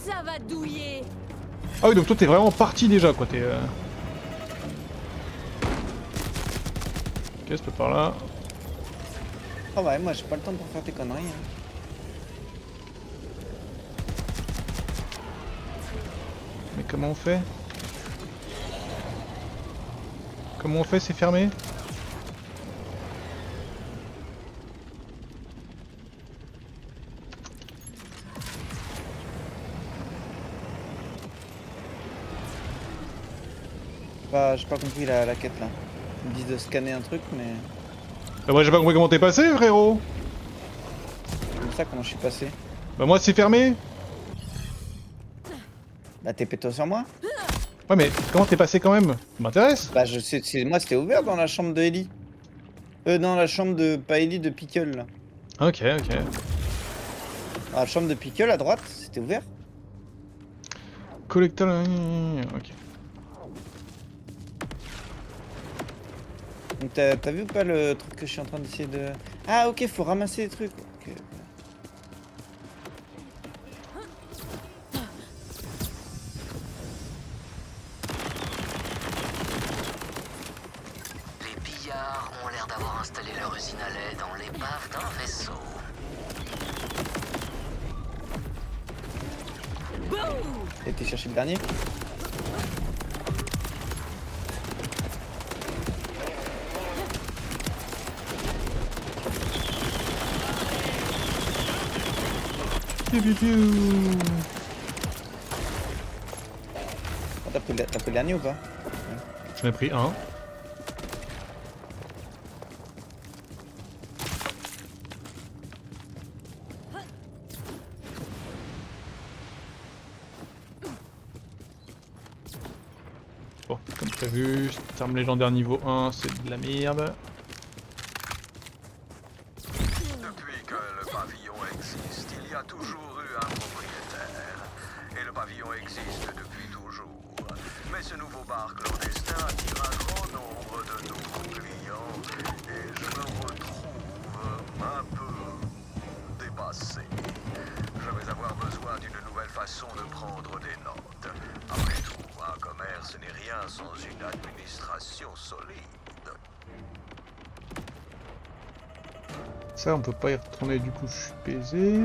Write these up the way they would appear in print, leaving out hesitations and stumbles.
Ça va douiller. Ah oui, donc toi t'es vraiment parti déjà quoi, t'es... Ok, c'est pas par là. Oh ouais, moi j'ai pas le temps pour faire tes conneries. Hein. Mais comment on fait? Comment on fait? C'est fermé? Bah, j'ai pas compris la quête là. Ils me disent de scanner un truc, mais Bah moi j'ai pas compris comment t'es passé frérot. c'est comme ça comment je suis passé. Bah moi c'est fermé. Bah, t'es péto sur moi? Ouais mais comment t'es passé quand même? Ça m'intéresse. Bah, je sais, moi c'était ouvert dans la chambre de Ellie. Dans la chambre de. Pas Ellie, de Pickle là. Ok, ok. Dans la chambre de Pickle à droite, c'était ouvert. Collector... Ok. Donc t'as vu ou pas le truc que je suis en train d'essayer de. Ah, ok, faut ramasser les trucs. Ok. Les pillards ont l'air d'avoir installé leur usine à lait dans l'épave d'un vaisseau. T'as été chercher le dernier? Piou, piou, piou. Ah, t'as pris le dernier ou pas? J'en ai pris un. Bon, comme prévu, arme légendaire niveau 1, c'est de la merde. Depuis que le pavillon existe, il y a toujours eu un propriétaire. Et le pavillon existe depuis toujours. Mais ce nouveau bar clandestin attire un grand nombre de nouveaux clients. Et je me retrouve un peu dépassé. Je vais avoir besoin d'une nouvelle façon de prendre des notes. Après tout, un commerce n'est rien sans une administration solide. Ça, on peut pas y retourner, du coup, je suis baisé.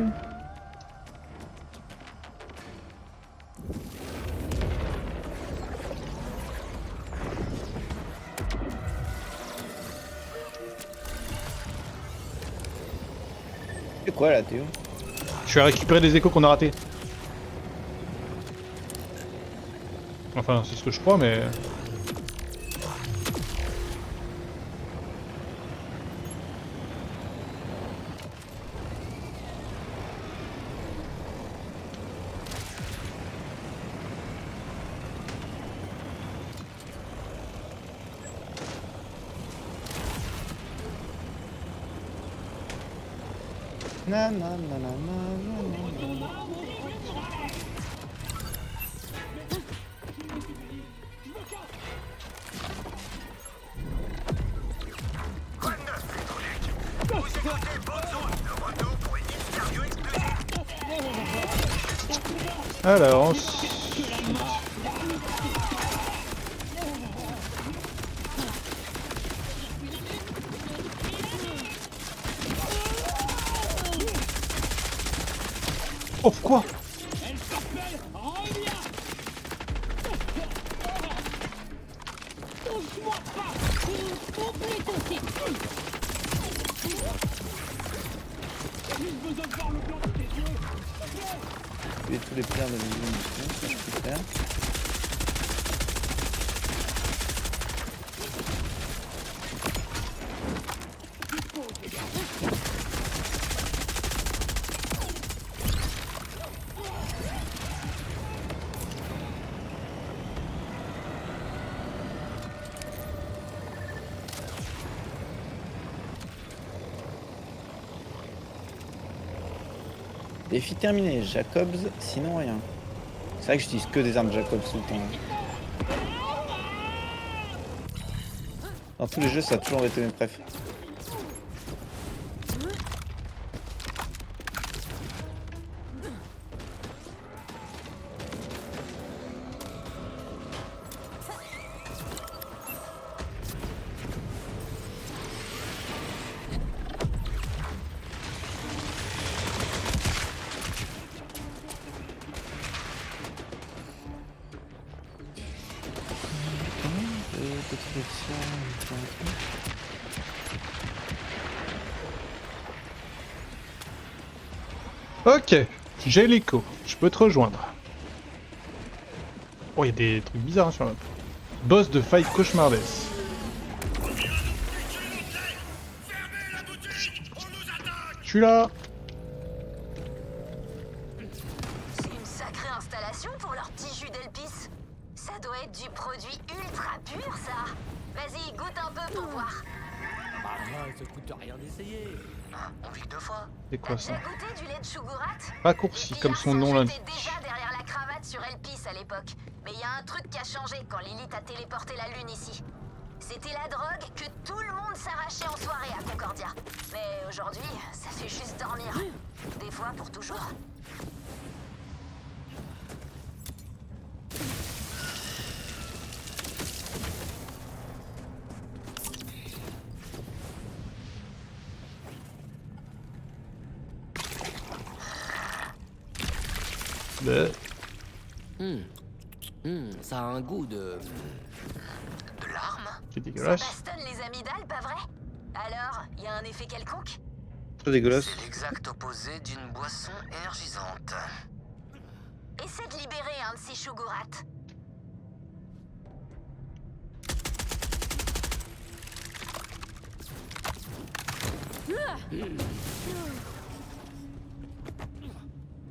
C'est quoi là, Théo? Je vais récupérer des échos qu'on a ratés. Enfin, c'est ce que je crois, mais... Na na na na na na na. Alors... Oh, quoi? Tous les pierres de munitions, ça je peux faire. Défi terminé, Jacobs, sinon rien. C'est vrai que j'utilise que des armes Jacobs tout le temps. Dans tous les jeux, ça a toujours été mes préf. truc ça, un truc. Ok, j'ai l'écho, je peux te rejoindre. Oh, il y a des trucs bizarres hein, sur la map. Boss de fight cauchemardesque. Je suis là. C'est une sacrée installation pour leur petit jus d'Elpis. Ça doit être du produit ultra pur, ça. Vas-y, goûte un peu pour voir. Bah là, ça coûte rien d'essayer. Ah, on vit que 2 fois. C'est quoi T'as ça? déjà goûté du lait de Shugurat? Raccourci, Les comme son pillards nom s'en l'indique. jetaient déjà derrière la cravate sur Elpis à l'époque. Mais il y a un truc qui a changé quand Lilith a téléporté la lune ici. C'était la drogue que tout le monde s'arrachait en soirée à Concordia. Mais aujourd'hui, ça fait juste dormir. Des fois pour toujours. Bleh. Ça a un goût de... De larmes? C'est Ça dégueulasse. bastonne les amygdales, pas vrai? Alors, il y a un effet quelconque? Trop dégueulasse. C'est l'exact opposé d'une boisson énergisante. Essaie de libérer un de ces Shugurat.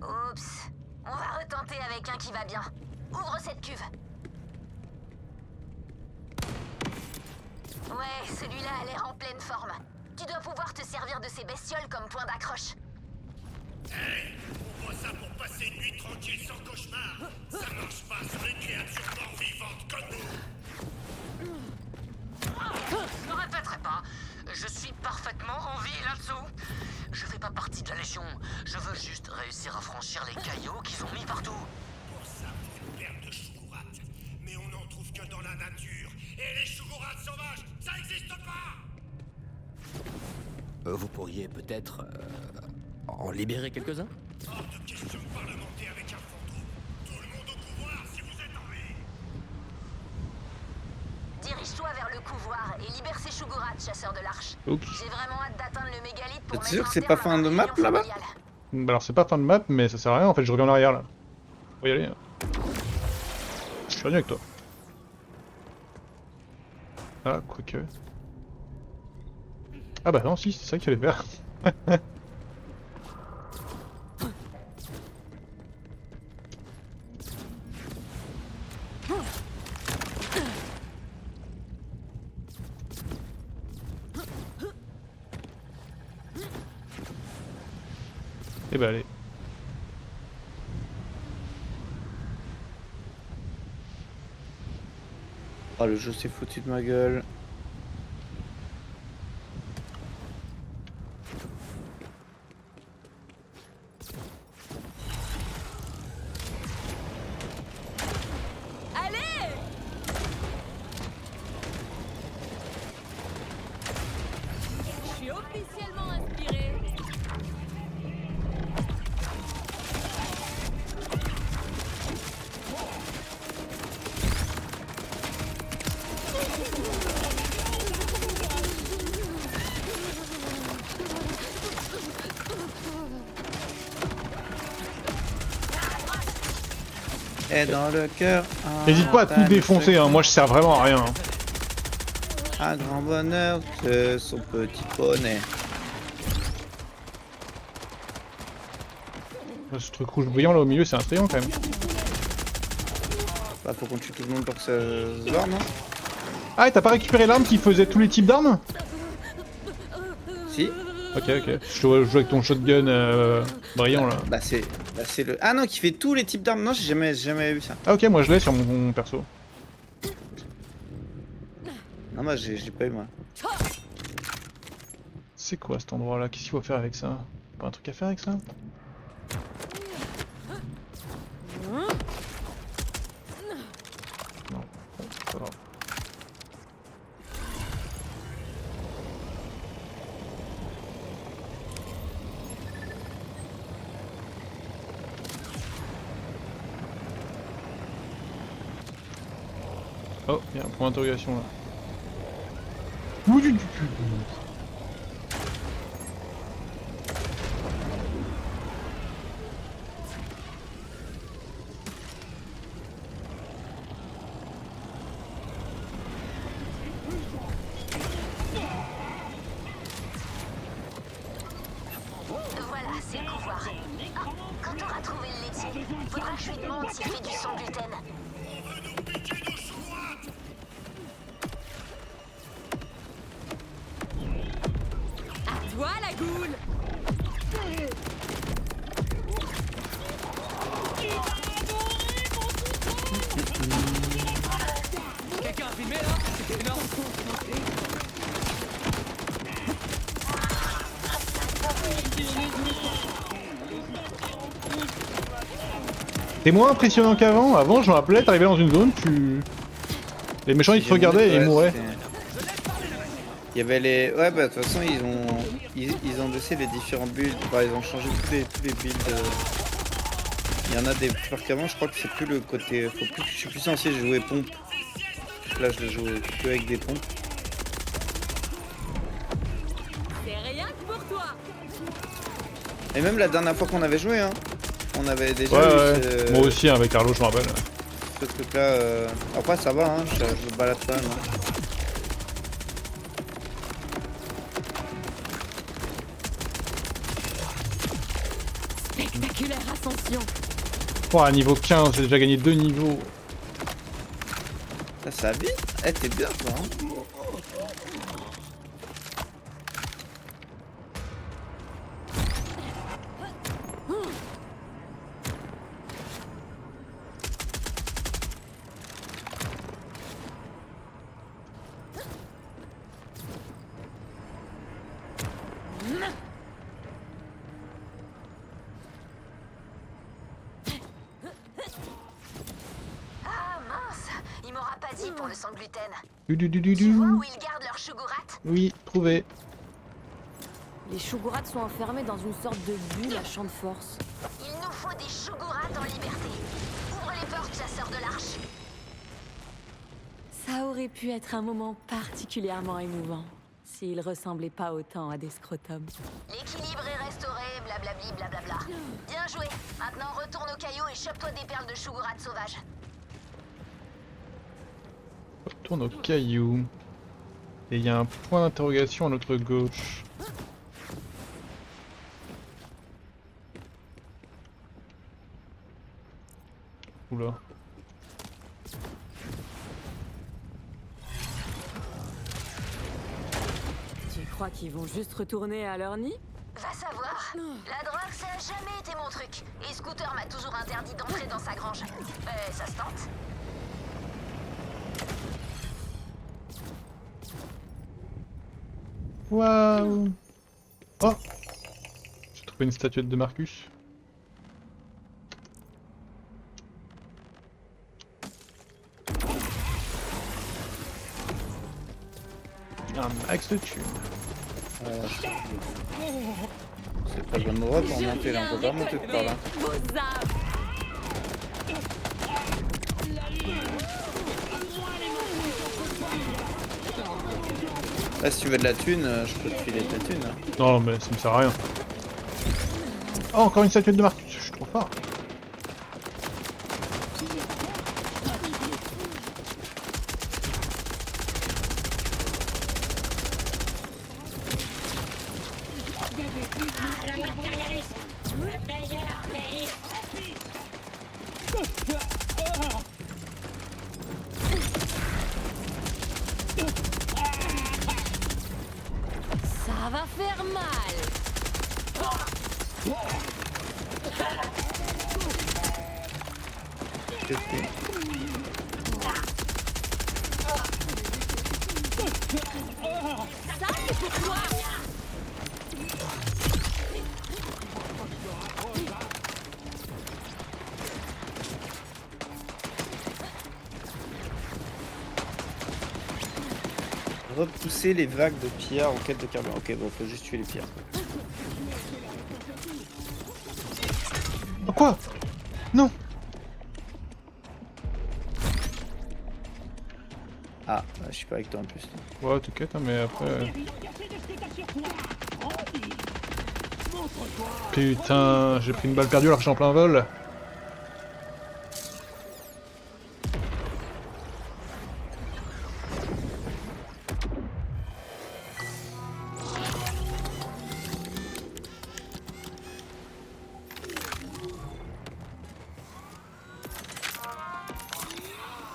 Oups. On va retenter avec un qui va bien. Ouvre cette cuve. Ouais, celui-là a l'air en pleine forme. Tu dois pouvoir te servir de ces bestioles comme point d'accroche. On voit ça pour passer une nuit tranquille sans cauchemar. Ça marche pas sur les créatures mortes vivantes comme nous. Je ne répéterai pas. Je suis parfaitement en vie là-dessous. Je fais pas partie de la Légion. Je veux juste réussir à franchir les cailloux qu'ils ont mis partout. Pour ça, faut une paire de chougourat. Mais on n'en trouve que dans la nature. Et les chougourat sauvages, ça existe pas. Vous pourriez peut-être... en libérer quelques-uns? Hors de question de parlementer avec un fantôme. Tout le monde au pouvoir si vous êtes en vie. Dirige-toi vers le couloir et libère ces Shugurat, chasseurs de l'arche. Oups. J'ai vraiment hâte d'atteindre le mégalithe pour T'es mettre sûr un que c'est terme pas à fin ma de map, rébellion là-bas? familiale. Bah alors c'est pas fin de map, mais ça sert à rien en fait, je reviens en arrière là. Faut y aller. Hein. Je suis revenu avec toi. Ah, quoique. Ah bah non, si, c'est ça qu'il fallait faire. Et bah allez. Oh, le jeu s'est foutu de ma gueule. Allez! Je suis officiellement inspiré. Et dans le cœur. N'hésite pas à tout défoncer, hein. Moi je sers vraiment à rien. Hein. Un grand bonheur de son petit poney. Ce truc rouge brillant là au milieu, c'est un triomphe quand même. Bah, faut qu'on tue tout le monde pour se voir, non? Ah, et t'as pas récupéré l'arme qui faisait tous les types d'armes? Si. Ok, ok. Je te vois jouer avec ton shotgun brillant là. Bah, c'est le. Ah non, qui fait tous les types d'armes. Non, j'ai jamais vu ça. Ah, ok, moi je l'ai sur mon perso. Non, moi, j'ai pas eu, moi. C'est quoi cet endroit là? Qu'est-ce qu'il faut faire avec ça? Pas un truc à faire avec ça? Non, bon, c'est pas grave. Oh, il y a un point d'interrogation là. Voilà, c'est le pouvoir. Ah, quand t'auras trouvé le laitier, faudra que je lui demande s'il fait du sans gluten. On veut nous piquer nos choucroutes. À toi, la goule. Quelqu'un a filmé là? C'est énorme. T'es moins impressionnant qu'avant. Avant, je me rappelais, t'arrivais dans une zone, les méchants ils te regardaient et ils mouraient. Il y avait les... Ouais bah de toute façon ils ont laissé les différents builds, bah, ils ont changé tous les builds. Il y en a des plus forts qu'avant, je crois que c'est plus le côté... Je suis plus censé jouer pompe. Là je le joue que avec des pompes. C'est rien que pour toi. Et même la dernière fois qu'on avait joué, hein, on avait déjà Ouais, eu ouais. Moi aussi, hein, avec Carlo, je me rappelle. ce truc là. Après ça va, hein, je me balade quand même. Hein. Spectaculaire ascension. Oh, à niveau 15, j'ai déjà gagné 2 niveaux. Ça va vite. Eh t'es bien toi, hein. Ah mince, il m'aura pas dit pour le sans gluten. Du. Tu vois où ils gardent leur chougourate? Oui, trouvé. Les chougourates sont enfermés dans une sorte de bulle à champ de force. Il nous faut des chougourates en liberté. Ouvre les portes, chasseurs de l'arche. Ça aurait pu être un moment particulièrement émouvant s'ils ressemblaient pas autant à des scrotums. L'équilibre est restauré, blablabli, blablabla. Bien joué. Maintenant retourne au caillou et chope-toi des perles de chougourate sauvages. Retourne au caillou. Et il y a un point d'interrogation à notre gauche. Oula. Tu crois qu'ils vont juste retourner à leur nid? Va savoir. La drogue, ça a jamais été mon truc. Et Scooter m'a toujours interdit d'entrer dans sa grange. Ça se tente. Waouh. Oh, j'ai trouvé une statuette de Marcus. Un max de thunes. C'est pas le bon endroit pour monter là, on peut pas monter par là. Vos âmes. Là si tu veux de la thune, je peux te filer de la thune. Non mais ça me sert à rien. Oh, encore une statuette de Marcus, je suis trop fort. Ça va faire mal. Ça c'est pour toi. Repousser les vagues de pillards en quête de carburant. Ok, bon, faut juste tuer les pillards. Oh, quoi? Non. Ah, je suis pas avec toi en plus. Ouais, t'inquiète, hein, mais après. Putain, j'ai pris une balle perdue alors que je suis en plein vol.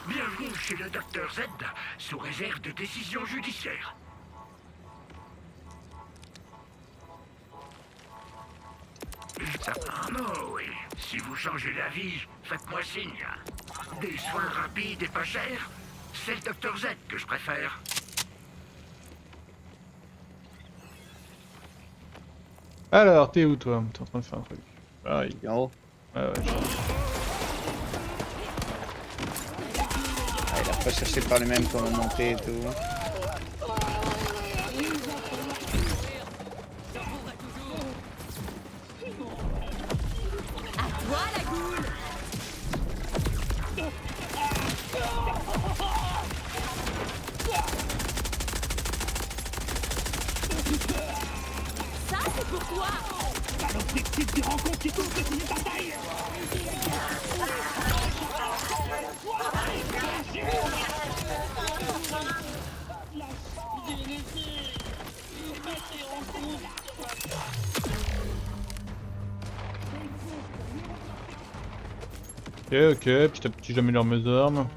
Bienvenue chez le Dr Z, sous réserve de décision judiciaire. Oh oui, si vous changez d'avis, faites-moi signe. Des soins rapides et pas chers, c'est le Dr Z que je préfère. Alors, t'es où toi? T'es en train de faire un truc. Ah, Et en haut. ouais, je... Ah, il a pas cherché par les mêmes comment monter et tout. Toi, la goule! Ça, c'est pour toi! Ok, petit à petit j'améliore mes armes.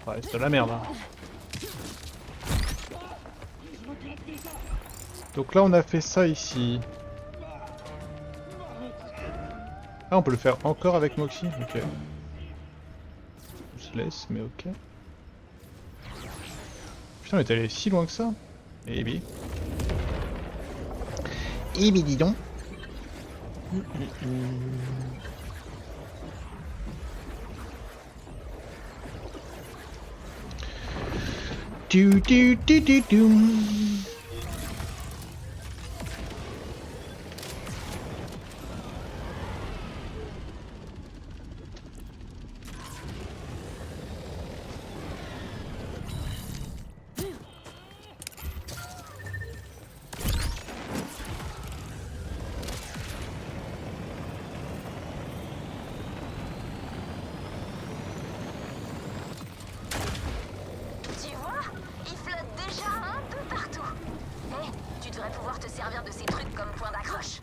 Ouais, c'est de la merde. Hein. Donc là on a fait ça ici. Ah, on peut le faire encore avec Moxie? Ok. On se laisse, mais ok. Putain, on est allé si loin que ça? Eh bien. Eh bien, dis donc. Du du du du du. Tu vois, il flotte déjà un peu partout. Hé, tu devrais pouvoir te servir de ces trucs comme point d'accroche.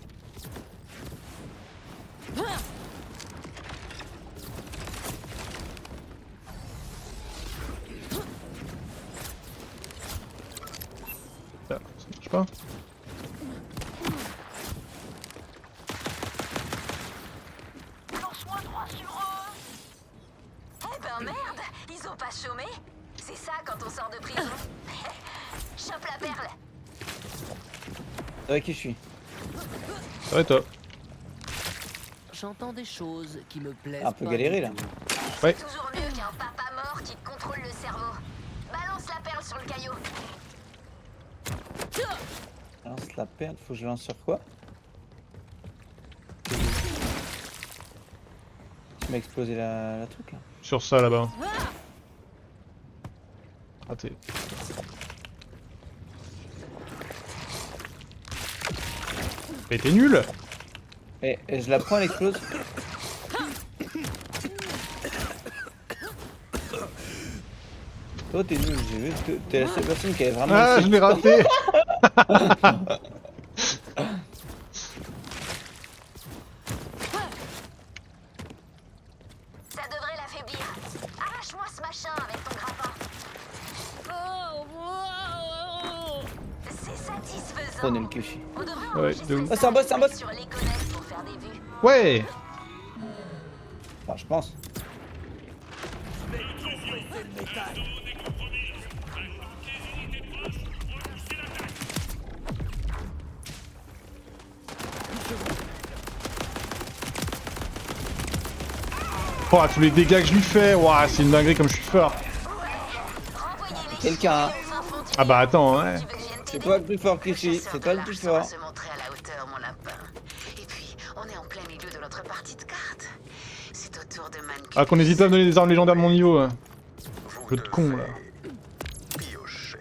Ça marche pas. Lance-moi 3 sur Eh ben merde, ils ont pas chômé. C'est ça quand on sort de prison. Chope la perle. Avec qui je suis? Ça va et toi? J'entends des choses qui me plaisent. Un peu pas galéré, du là. tout. Ouais. Toujours mieux qu'un papa mort qui te contrôle le cerveau. Balance la perle sur le caillou. Lance la perle, faut que je lance sur quoi? Tu m'as explosé la truc là. Sur ça là-bas. Raté. Mais t'es nul! Et je la prends, elle explose. Toi t'es nul, j'ai vu que t'es la seule personne qui avait vraiment Ah, je l'ai raté! Ça devrait l'affaiblir. Arrache-moi ce machin avec ton grappin. C'est satisfaisant. Prenez le cliché. On devrait Ouais, enregistrer de ouf. Ah, c'est un boss, c'est un boss. sur les connects pour faire des vues. Ouais! Enfin, je pense. Oh, tous les dégâts que je lui fais! Ouah, c'est une dinguerie comme je suis fort! Renvoyez les Quelqu'un, hein. chiens au fin fond du Ah bah attends, ouais! Tu veux que je vienne C'est t'aider? toi le plus fort, Le Clichy. chasseur C'est de toi le plus large fort. saura se montrer à la hauteur, mon lapin. Et puis, on est en plein milieu de notre partie de cartes. C'est au tour de Manque. Ah, qu'on hésite pas à me donner des armes légendaires de mon niveau! Hein. Jeu de con là. Piocher.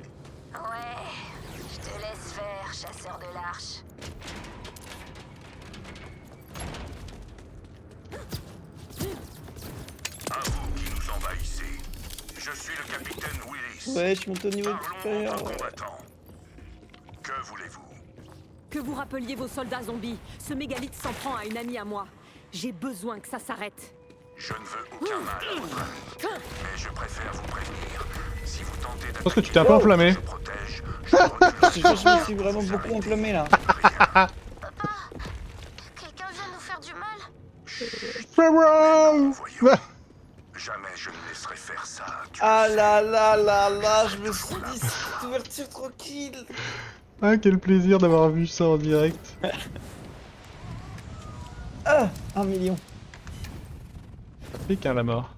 Ouais, je te laisse faire, chasseur de l'arche. À vous qui nous envahissez. Je suis le capitaine Willis. Ouais, je monte au niveau de Parlons super. en tant que combattant. Que voulez-vous? Que vous rappeliez vos soldats zombies. Ce mégalithe s'en prend à une amie à moi. J'ai besoin que ça s'arrête. Je ne veux aucun mal à votre ami. Mais je préfère vous prévenir. Si vous tentez Je pense que tu t'es un peu enflammé. je protège, je recule. Je me suis vraiment beaucoup enflammé là. Quelqu'un vient nous faire du mal? Pharaoh. Jamais je ne laisserai faire ça. Tu Ah le sais. là là là là, je me suis dit cette ouverture tranquille. Ah, quel plaisir d'avoir vu ça en direct. Ah, 1 million. Pique, hein, la mort.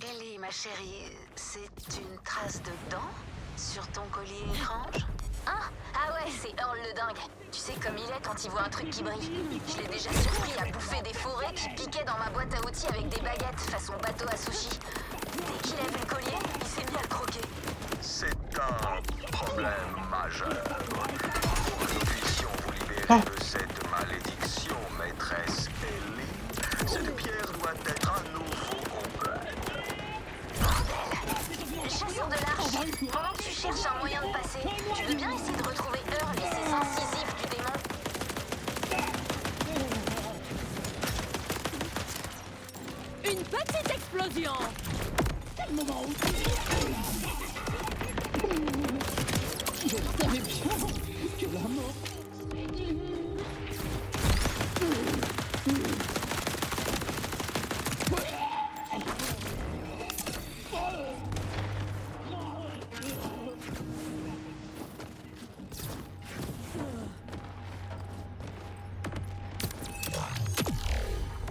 Ellie, ma chérie, c'est une trace de dent sur ton collier étrange? Hein? Ah ouais, c'est Earl le dingue. Tu sais comme il est quand il voit un truc qui brille. Je l'ai déjà surpris à bouffer des forêts qui piquaient dans ma boîte à outils avec des baguettes façon bateau à sushi. Dès qu'il a vu le collier, il s'est mis à le croquer. C'est un problème majeur. Pour que nous puissions vous libérer Ah. de cette malédiction, maîtresse Ellie, cette pierre doit être à nouveau complète. Le chasseur de l'arche, pendant que tu cherches un moyen de passer, tu veux bien essayer de retrouver Earl et ses incisifs du démon? Une petite explosion.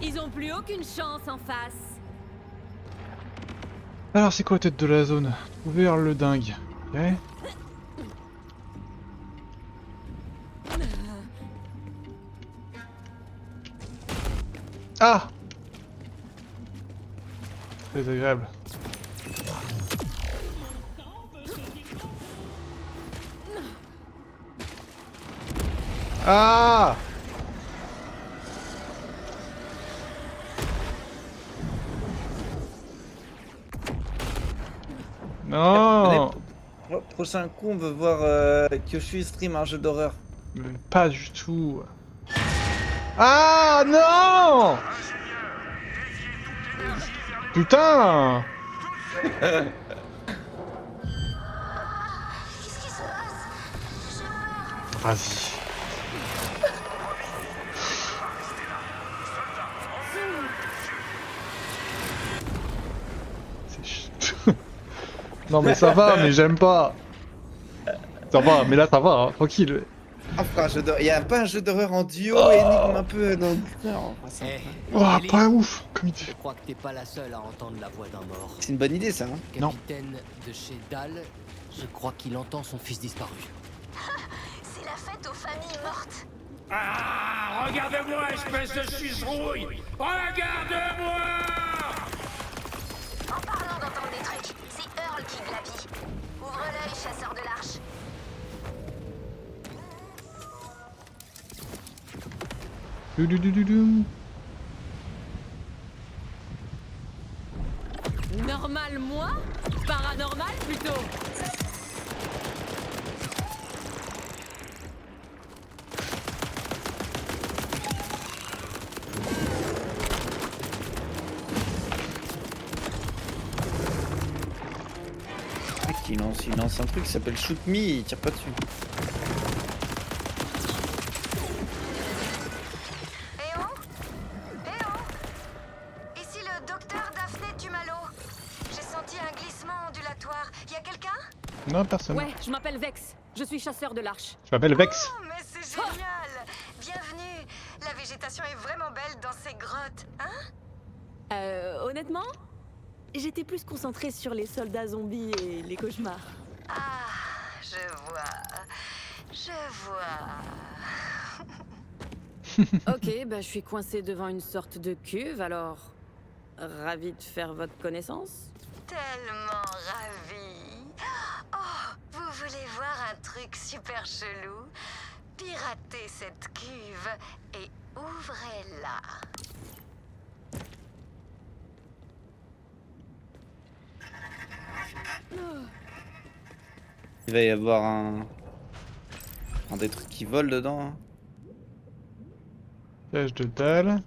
Ils ont plus aucune chance en face. Alors, c'est quoi la tête de la zone? Trouver Earl le dingue. Ok. Ah! Très agréable. Ah! Non! Prochain coup, on veut voir Kyoshu stream un jeu d'horreur. Mais pas du tout. Ah non! Putain! Qu'est-ce qui se passe? Vas-y. C'est non mais ça va, mais j'aime pas. Ça va, mais là ça va, hein, tranquille. Ah, frère, il y a pas un jeu d'horreur en duo énigme un peu dans le cœur. Oh, pas ouf, comme il dit. Je crois que t'es pas la seule à entendre la voix d'un mort. C'est une bonne idée ça, hein. Non. Capitaine de chez Dal, je crois qu'il entend son fils disparu. C'est la fête aux familles mortes. Ah, regardez-moi, espèce de suce-rouille! Regardez-moi! En parlant d'entendre des trucs, c'est Earl qui glapit. Ouvre l'œil, chasseur de l'arche. Du. Normal moi? Paranormal plutôt. Il lance un truc qui s'appelle Shoot Me et il tire pas dessus. Eh oh? Ici le docteur Daphné Tumalo. J'ai senti un glissement ondulatoire. Y a quelqu'un? Non, personne. Ouais, je m'appelle Vex. Je suis chasseur de l'arche. Je m'appelle Vex. Oh, mais c'est génial! Bienvenue! La végétation est vraiment belle dans ces grottes, hein? Honnêtement, j'étais plus concentrée sur les soldats zombies et les cauchemars. Ah, je vois. Ok, bah je suis coincée devant une sorte de cuve, alors... Ravi de faire votre connaissance. tellement ravie. Oh, vous voulez voir un truc super chelou? Piratez cette cuve et ouvrez-la. Il va y avoir des trucs qui volent dedans. Hein. Piège de dalle.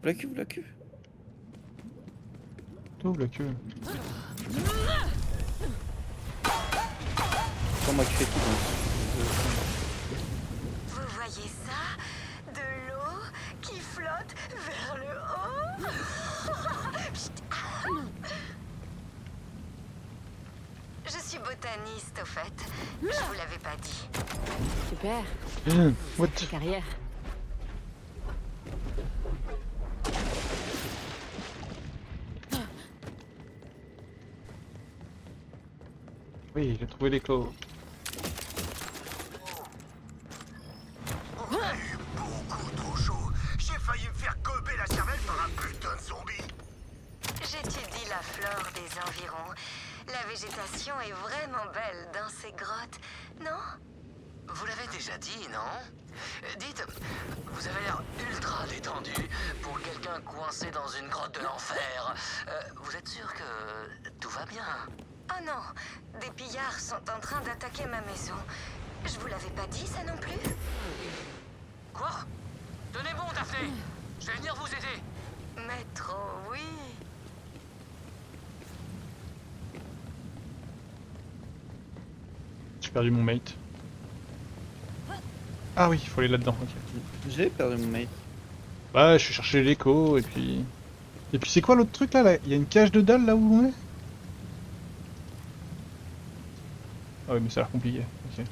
La cuve, la cuve. T'ouvres la queue. C'est moi qui fais tout. Vous voyez ça? De l'eau qui flotte vers le haut? Je suis botaniste au fait. Je vous l'avais pas dit. Super. What? Carrière. Oui, j'ai trouvé les clés. Beaucoup trop chaud. J'ai failli me faire gober la cervelle par un putain de zombie. J'étudie la flore des environs. La végétation est vraiment belle dans ces grottes, non? Vous l'avez déjà dit, non? Dites, vous avez l'air ultra détendu pour quelqu'un coincé dans une grotte de l'enfer. Vous êtes sûr que tout va bien? Oh non, des pillards sont en train d'attaquer ma maison. Je vous l'avais pas dit ça non plus? Quoi? Tenez bon, Daphné. Je vais venir vous aider. Mais trop, oui. J'ai perdu mon mate. Ah oui, il faut aller là-dedans, ok. J'ai perdu mon mate. Bah, je suis chercher l'écho et puis... Et puis c'est quoi l'autre truc là? Il y a une cage de dalle là où on est? Ah oui, mais ça a l'air compliqué. Ok.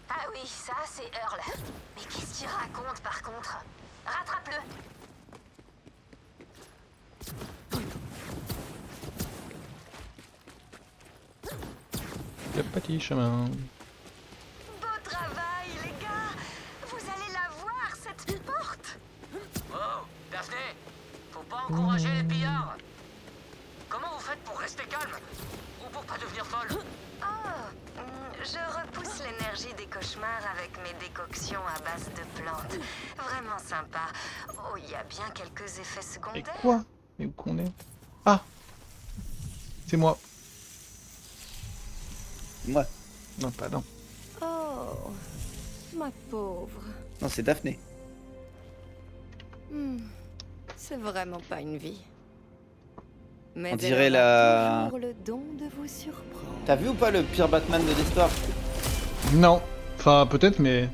Ah oui, ça c'est Earl. Mais qu'est-ce qu'il raconte par contre? Rattrape-le. Le petit chemin. Beau travail, les gars. Vous allez la voir, cette porte. Oh, Daphné, faut pas encourager les pillards. Comment vous faites pour rester calme? Ou pour pas devenir folle? Oh, je repousse l'énergie des cauchemars avec mes décoctions à base de plantes. Vraiment sympa. Oh, il y a bien quelques effets Et secondaires. quoi? Mais où qu'on est? Ah! C'est moi. Moi. Non, pas non. Oh, ma pauvre. Non, c'est Daphné. C'est vraiment pas une vie. Mais On dirait elle la... aura toujours le don de vous surprendre. T'as vu ou pas le pire Batman de l'histoire? Non. Enfin, peut-être, mais...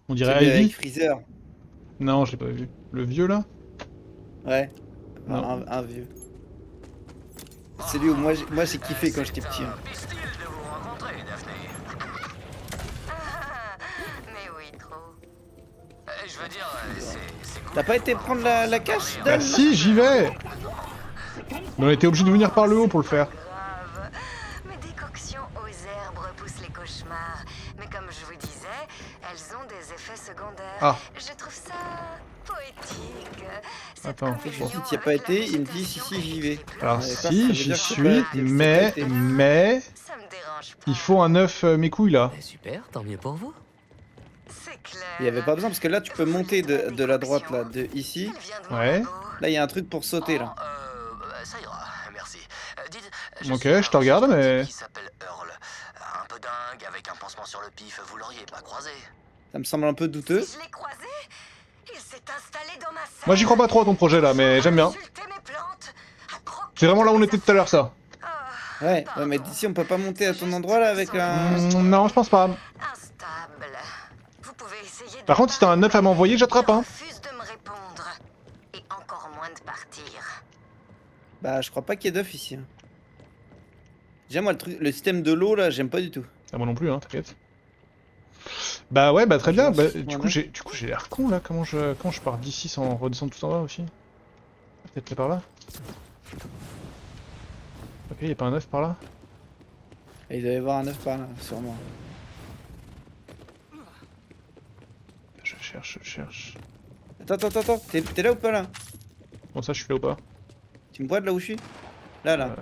On dirait Celui Ivy? avec Freezer. Non, je l'ai pas vu. Le vieux là? Ouais. Non. Un vieux. C'est lui où moi j'ai kiffé quand j'étais petit. Hein. Un pistil de vous rencontrer, Daphné. Ah, mais oui, trop. Je veux dire, c'est cool. T'as pas été prendre la cache Bah si, j'y vais! Mais on était obligé de venir par le haut pour le faire. Grave. Mes décoctions aux herbes repoussent les cauchemars. Mais comme je vous disais, elles ont des effets secondaires. Ah. Je trouve ça poétique. Cette Attends, communion je dis, t'y as pas avec la été, il me dit, végétation si, j'y et vais. les plantes. Alors Ouais, ça, ça si, veut j'y dire que suis, t'as été, mais... c'est pas été. Mais... Ça me dérange pas. Il faut un œuf mes couilles là. Super, tant mieux pour vous. C'est clair. Il y avait pas besoin parce que là tu peux monter de la droite là, de ici. Elle vient de mon Ouais. labo. Là il y a un truc pour sauter là. Ça ira, merci. Dites, Ok, suis à la je te regarde, recherche d'un mais- type qui s'appelle Earl. Un peu dingue, avec un pansement sur le pif, vous l'auriez pas croisé. Ça me semble un peu douteux. Si je l'ai croisé, il s'est installé dans ma salle. Moi j'y crois pas trop à ton projet là, mais j'aime bien. Insulté mes plantes, a croqué C'est vraiment là où on était tout à l'heure ça. Oh, Ouais, mais d'ici on peut pas monter à ton endroit là avec un... Non, je pense pas. instable. Vous pouvez essayer de Par contre, si t'as un œuf à m'envoyer, j'attrape, il hein. refuse de me répondre. Et encore moins de partir. Bah, je crois pas qu'il y ait d'œufs ici. Hein. Déjà, moi, le système de l'eau, là, j'aime pas du tout. Ah, moi non plus, hein, t'inquiète. Bah ouais, bah très Je bien. vais voir Bah, si je du prends coup, un j'ai l'air con là. Comment je pars d'ici sans redescendre tout en bas aussi? Peut-être là par là. Ok, y'a pas un œuf par là? Et il doit y avoir un œuf par là, sûrement. Je cherche. Attends, t'es là ou pas là? Bon, ça, je suis là ou pas? Tu me vois de là où je suis? Là.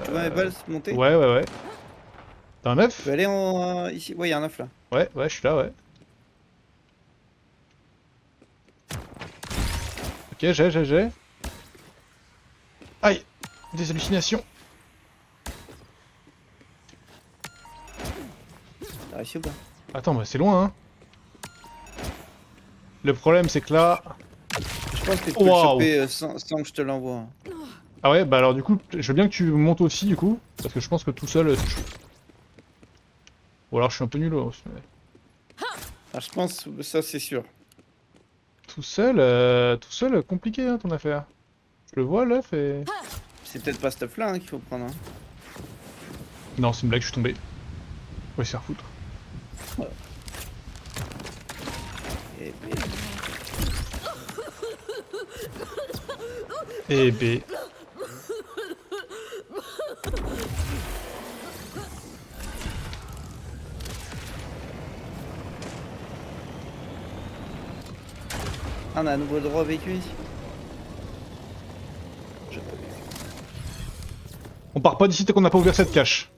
Tu vois mes balles monter? Ouais. T'as un œuf? Tu peux aller en... ici? Ouais, il y a un œuf là. Ouais, je suis là, ouais. Ok, j'ai. Aïe! Des hallucinations. T'as réussi ou pas? Attends, bah c'est loin, hein. Le problème, c'est que là... Je pense que tu peux Waouh. le choper sans que je te l'envoie. Ah ouais, bah alors du coup, je veux bien que tu montes aussi, du coup. Parce que je pense que tout seul, c'est chaud. Ou alors je suis un peu nul aussi. Mais... Ah, je pense, ça c'est sûr. Tout seul, compliqué, hein, ton affaire. Je le vois, l'œuf, et... C'est peut-être pas ce stuff là hein, qu'il faut prendre. Hein. Non, c'est une blague, je suis tombé. Ouais, se faire foutre. Et... Et B. Ah, on a un nouveau droit vécu ici. On part pas d'ici tant qu'on n'a pas ouvert cette cache.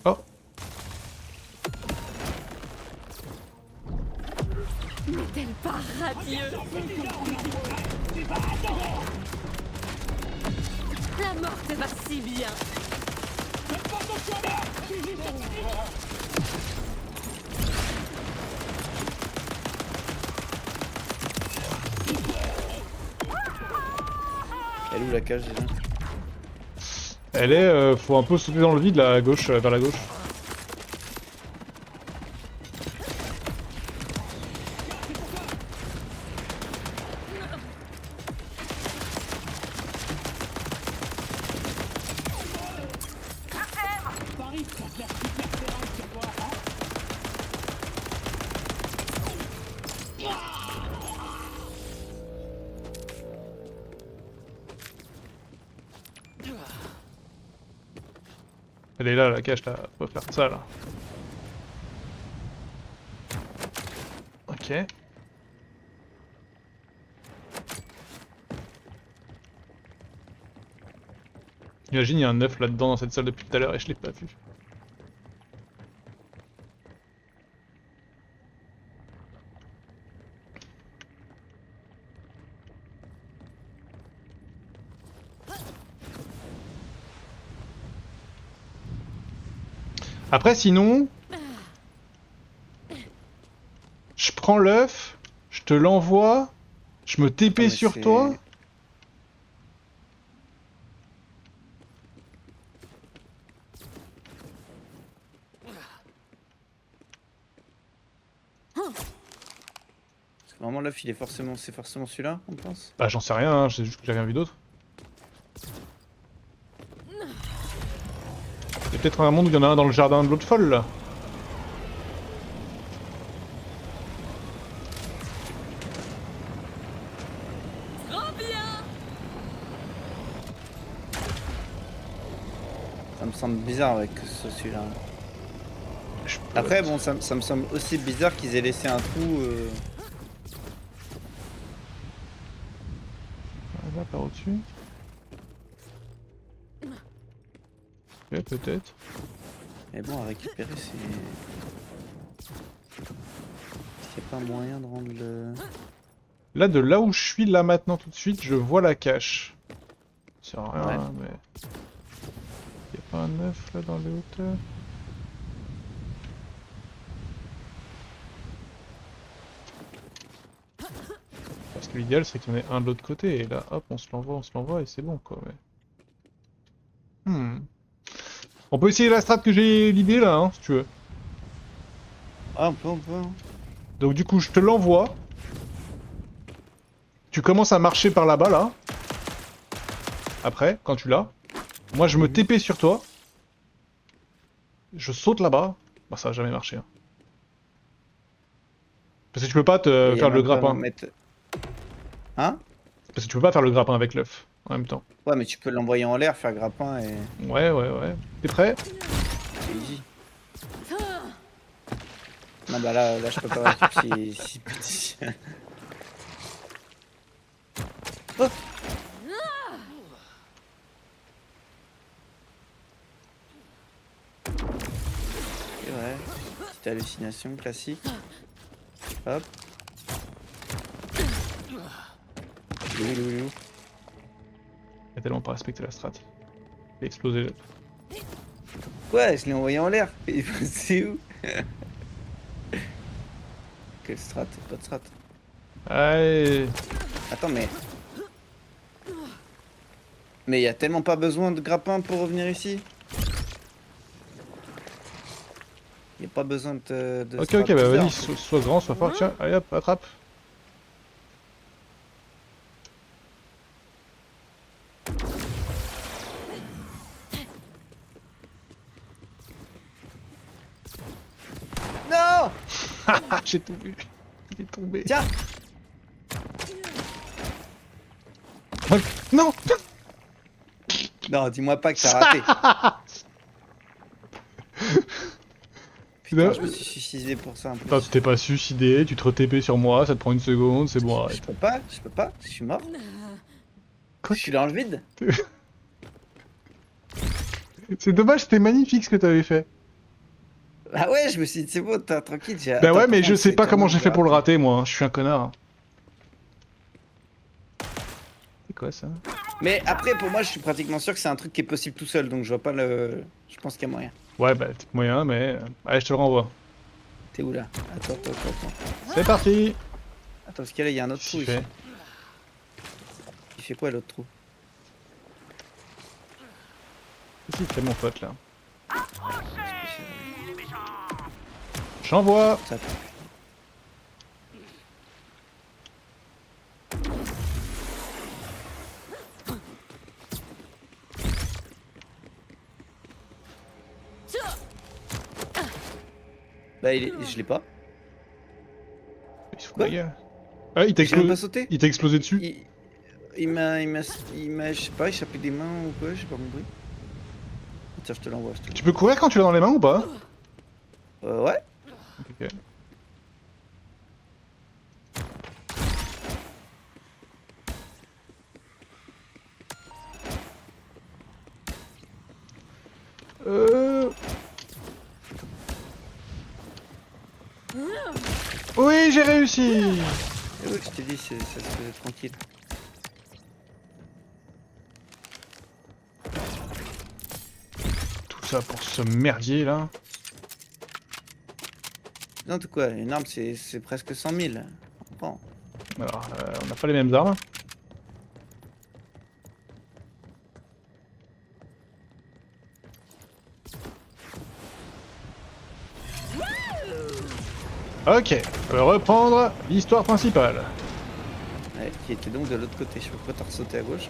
Oh. N'est-elle pas radieuse? La mort te va si bien. Elle est où la cage déjà? Elle est, faut un peu sauter dans le vide là, à gauche, vers la gauche. Elle est là, la cache là, on peut faire ça là. Ok. Imagine, il y a un œuf là-dedans dans cette salle depuis tout à l'heure et je l'ai pas vu. Après, sinon, je prends l'œuf, je te l'envoie, je me TP mais sur c'est- toi. Vraiment l'œuf il est forcément. C'est forcément celui-là, on pense? Bah, j'en sais rien, hein, c'est juste que j'ai rien vu d'autre. Il y a peut-être un monde où il y en a un dans le jardin de l'autre folle là. Trop bien. Ça me semble bizarre avec celui-là. Je peux- Après bon ça me semble aussi bizarre qu'ils aient laissé un trou. Là, par au-dessus. Ok, peut-être. Mais bon à récupérer c'est. Est-ce qu'il n'y a pas moyen de rendre le. Là, de là où je suis, là maintenant, tout de suite, je vois la cache. Ça sert à rien, Ouais. mais... Y'a pas un œuf là dans les hauteurs? Parce que l'idéal c'est qu'il y en ait un de l'autre côté, et là hop, on se l'envoie et c'est bon quoi, mais... On peut essayer la strat que j'ai l'idée là, hein, si tu veux. Ah, on peut, hein. Donc du coup, je te l'envoie. Tu commences à marcher par là-bas, là. Après, quand tu l'as. Moi, je me TP sur toi. Je saute là-bas. Bah, ça a jamais marché. Hein. Parce que tu peux pas te Et faire le même pas grappin. mettre- Hein? Parce que tu peux pas faire le grappin avec l'œuf en même temps. Ouais, mais tu peux l'envoyer en l'air, faire grappin et... Ouais. T'es prêt? c'est easy. Non, bah là je peux pas faire si petit. Oh. C'est vrai. Petite hallucination classique. Hop. Il est où? Il a tellement pas respecté la strat. Il a explosé l'œuf. Ouais, je l'ai envoyé en l'air. Il est passé où? Quelle strat? Pas de strat. Allez. Attends, mais il y a tellement pas besoin de grappin pour revenir ici. Il y a pas besoin de Ok, strat bah bizarre. vas-y, sois grand, sois fort. Tiens, allez hop, attrape. Non! Ah, j'ai tout vu. Il est tombé. Tiens! Non! Non, dis-moi pas que t'as raté. Putain, Non. je me suis suicidé pour ça. En plus. Attends, tu t'es pas suicidé, tu te re-TP sur moi, ça te prend une seconde, c'est bon, Je arrête. peux pas, je suis mort. Quoi? Je suis dans le vide. C'est dommage, c'était magnifique ce que t'avais fait. Ah ouais, je me suis dit, c'est bon, t'es tranquille. Bah ouais, mais je sais pas comment j'ai fait pour le rater, moi. Je suis un connard. C'est quoi ça? Mais après, pour moi, je suis pratiquement sûr que c'est un truc qui est possible tout seul, donc je vois pas le. Je pense qu'il y a moyen. Ouais, bah, peut-être moyen, mais. Allez, je te le renvoie. T'es où là? Attends. C'est parti! Attends, parce qu'il y a un autre Qu'est-ce trou qu'il ici. fait? Il fait quoi l'autre trou? Qu'est-ce qu'il fait, mon pote, là? J'envoie! Ça. Bah, je l'ai pas. Il se fout de Quoi? la gueule. Ah, il t'a J'ai même pas explosé. sauté. Il t'a explosé dessus? Il m'a, je sais pas, échappé des mains ou quoi, j'ai pas compris. Tiens, je te l'envoie. Tu peux courir quand tu l'as dans les mains ou pas? Ouais. Ok. Oui, j'ai réussi! Eh oui, je t'ai dit, ça se faisait tranquille. Tout ça pour ce merdier là. Non, tout quoi, une arme c'est presque 100 000. On prend. Alors, on n'a pas les mêmes armes. Ok, on va reprendre l'histoire principale. Ouais, qui était donc de l'autre côté. Je sais pas pourquoi t'as ressauté à gauche.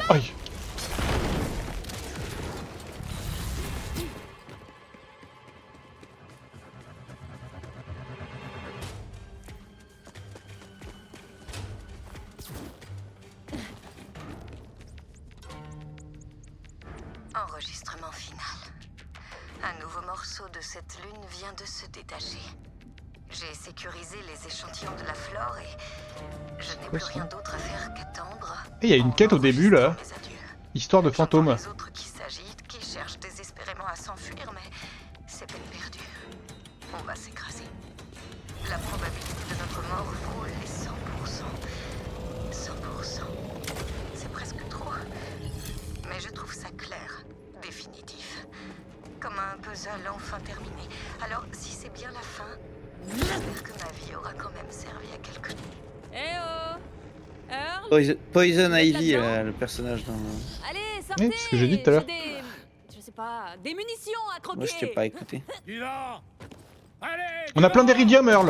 Aïe. Enregistrement final. Un nouveau morceau de cette lune vient de se détacher. J'ai sécurisé les échantillons de la flore et je n'ai plus rien d'autre à faire qu'attendre. Et il y a une quête au début là, mes adieux. histoire de fantôme. J'entends les autres qui s'agitent, qui cherchent désespérément à s'enfuir, mais c'est peine perdue. On va s'écraser. La probabilité de notre mort frôle les 100%. 100%. C'est presque trop. Mais je trouve ça clair, définitif. Comme un puzzle enfin terminé. Alors, si c'est bien la fin, J'espère que ma vie aura quand même servi à quelque chose. Eh oh Earl Poison êtes Ivy, là-dedans le personnage dans. Allez, sortez Oui, c'est ce que j'ai dit tout à l'heure. J'ai des... Je sais pas, des munitions à croquer. Moi, je t'ai pas écouté. On a plein d'Iridium, Earl.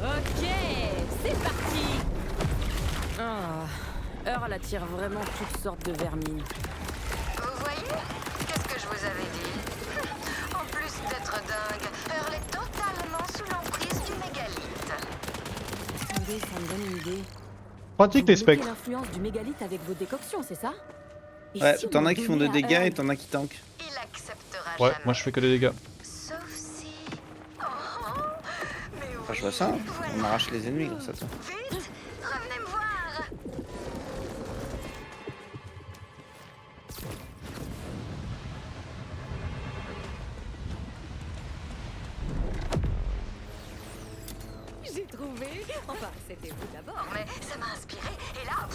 Ok, c'est parti. Earl attire vraiment toutes sortes de vermines. Vous voyez? Qu'est-ce que je vous avais dit? En plus d'être dingue, Earl est totalement sous l'emprise du mégalithe. Attendez, ça me donne une idée. Pratique Vous les bloquez spectres. l'influence du mégalithe avec vos décoctions, c'est ça? Et Ouais, si on t'en en as qui font de donnait à dégâts et Earl t'en as qui tankent. Il acceptera Ouais, jamais. moi je fais que des dégâts. Sauf si... Oh, mais oui. Enfin, je vois ça, hein. On arrache les ennemis grâce à toi. Vite, revenez me voir. J'ai trouvé. Enfin, c'était vous d'abord. Mais ça m'a inspiré et là...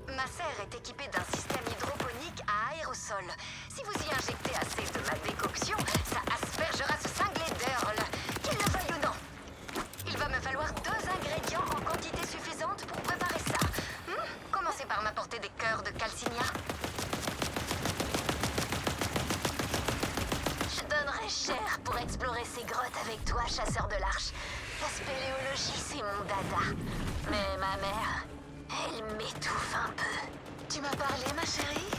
Ma serre est équipée d'un système hydroponique à aérosol. Si vous y injectez assez de ma décoction, ça aspergera ce cinglé d'Earl. Qu'il le veuille ou non. Il va me falloir 2 ingrédients en quantité suffisante pour préparer ça. Commencez par m'apporter des cœurs de calcinia. Je donnerais cher pour explorer ces grottes avec toi, chasseur de l'arche. La spéléologie, c'est mon dada. Mais ma mère, elle m'étouffe un peu. Tu m'as parlé, ma chérie?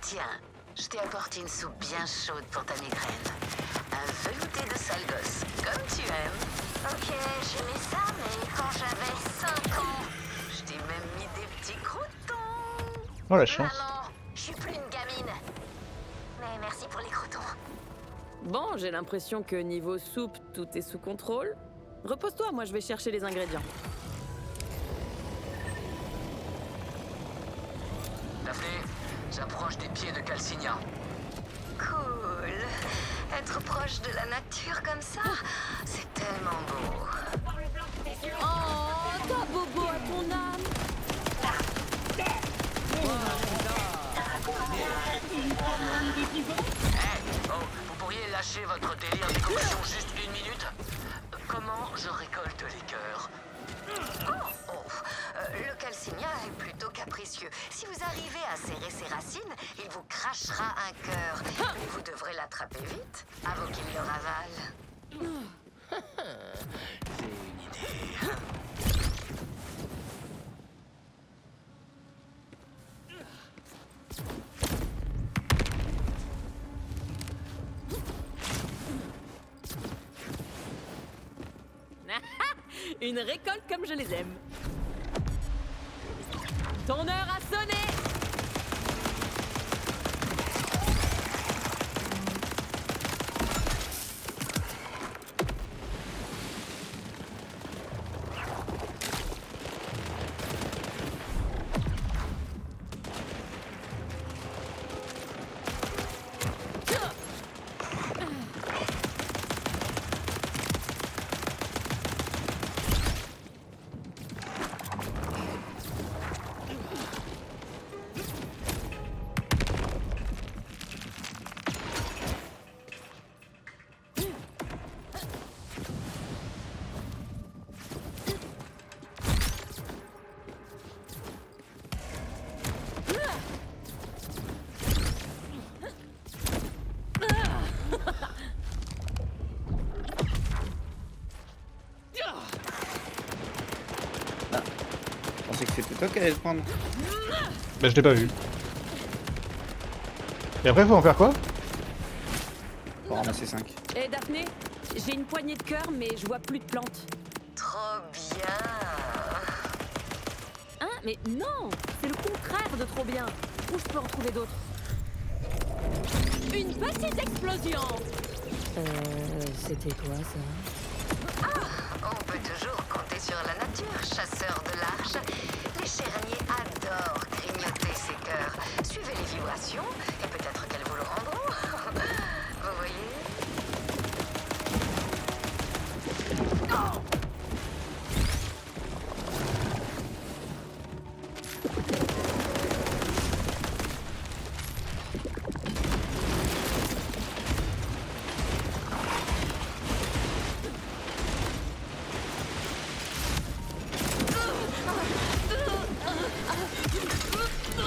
Tiens, je t'ai apporté une soupe bien chaude pour ta migraine. Un velouté de sale gosse, comme tu aimes. Ok, j'aimais ça, mais quand j'avais 5 ans, je t'ai même mis des petits croutons. Oh la chance. Maman, je suis plus une gamine. Mais merci pour les croutons. Bon, j'ai l'impression que niveau soupe, tout est sous contrôle. Repose-toi, moi je vais chercher les ingrédients. Daphné, j'approche des pieds de Calcinia. Cool. Être proche de la nature comme ça, c'est tellement beau. Oh, t'as bobo à ton âme. Oh, vous pourriez lâcher votre délire d'écoction juste 1 minute? Comment je récolte les cœurs? Le calcinia est plutôt capricieux. Si vous arrivez à serrer ses racines, il vous crachera un cœur. Mais vous devrez l'attraper vite, avant qu'il le ravale. Une récolte comme je les aime. Ton heure a sonné. Je pensais que c'était toi qui allais le prendre. Bah je l'ai pas vu. Et après faut en faire quoi? Pour ramasser 5. Eh Daphné, j'ai une poignée de cœur, mais je vois plus de plantes. Trop bien. Hein? Mais non, c'est le contraire de trop bien. Où je peux en trouver d'autres? Une petite explosion. C'était quoi ça? On peut toujours compter sur la nature, chasseur de l'arche. Les charniers adorent grignoter ces cœurs. Suivez les vibrations et peut-être qu'elles vous le rendront. Vous voyez?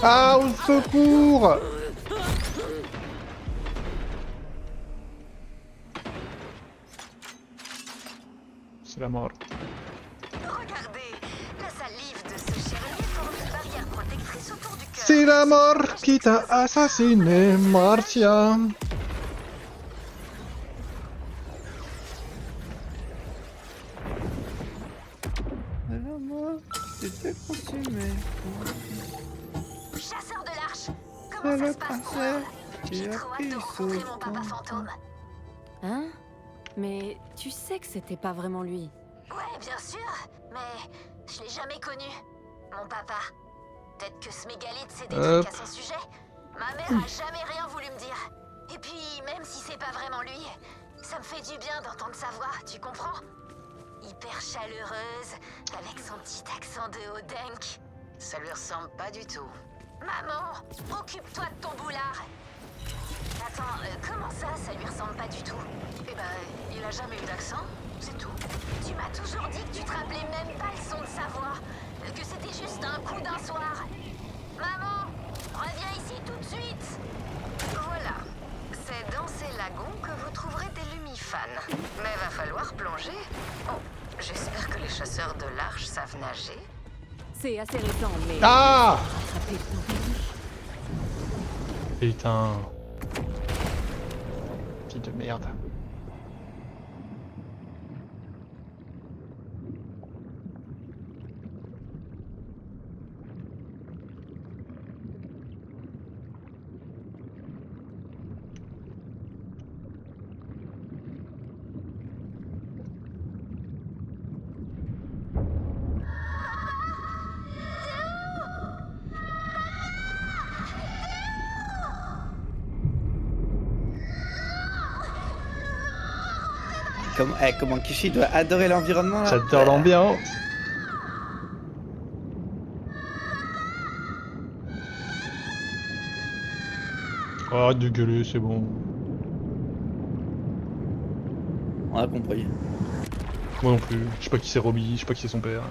Ah, au secours! C'est la mort. Regardez, la salive de ce chérubin forme une barrière protectrice autour du cœur. C'est la mort qui t'a assassiné, Marcia. Alors moi, j'étais consumé. Chasseur de l'arche, comment ça se passe pour eux? J'ai qui a trop hâte de pris rencontrer son mon papa temps. fantôme. Hein? Mais tu sais que c'était pas vraiment lui. Ouais, bien sûr, mais je l'ai jamais connu, mon papa. Peut-être que ce mégalithe sait des trucs à son sujet. Ma mère a jamais rien voulu me dire. Et puis, même si c'est pas vraiment lui, ça me fait du bien d'entendre sa voix, tu comprends? Hyper chaleureuse, avec son petit accent de Odenk. Ça lui ressemble pas du tout. Maman, occupe-toi de ton boulard. Attends, comment ça lui ressemble pas du tout? Eh ben, il a jamais eu d'accent, c'est tout. Tu m'as toujours dit que tu te rappelais même pas le son de sa voix, que c'était juste un coup d'un soir. Maman, reviens ici tout de suite. Voilà. C'est dans ces lagons que vous trouverez des lumifans. Mais va falloir plonger. Oh, j'espère que les chasseurs de l'arche savent nager. C'est assez récent, mais... Ah! Attraper ton Putain. Fille de merde. Comment Kishi doit adorer l'environnement là. J'adore l'ambiance. Oh, arrête de gueuler, c'est bon. On a compris. Moi non plus. Je sais pas qui c'est Robbie, je sais pas qui c'est son père.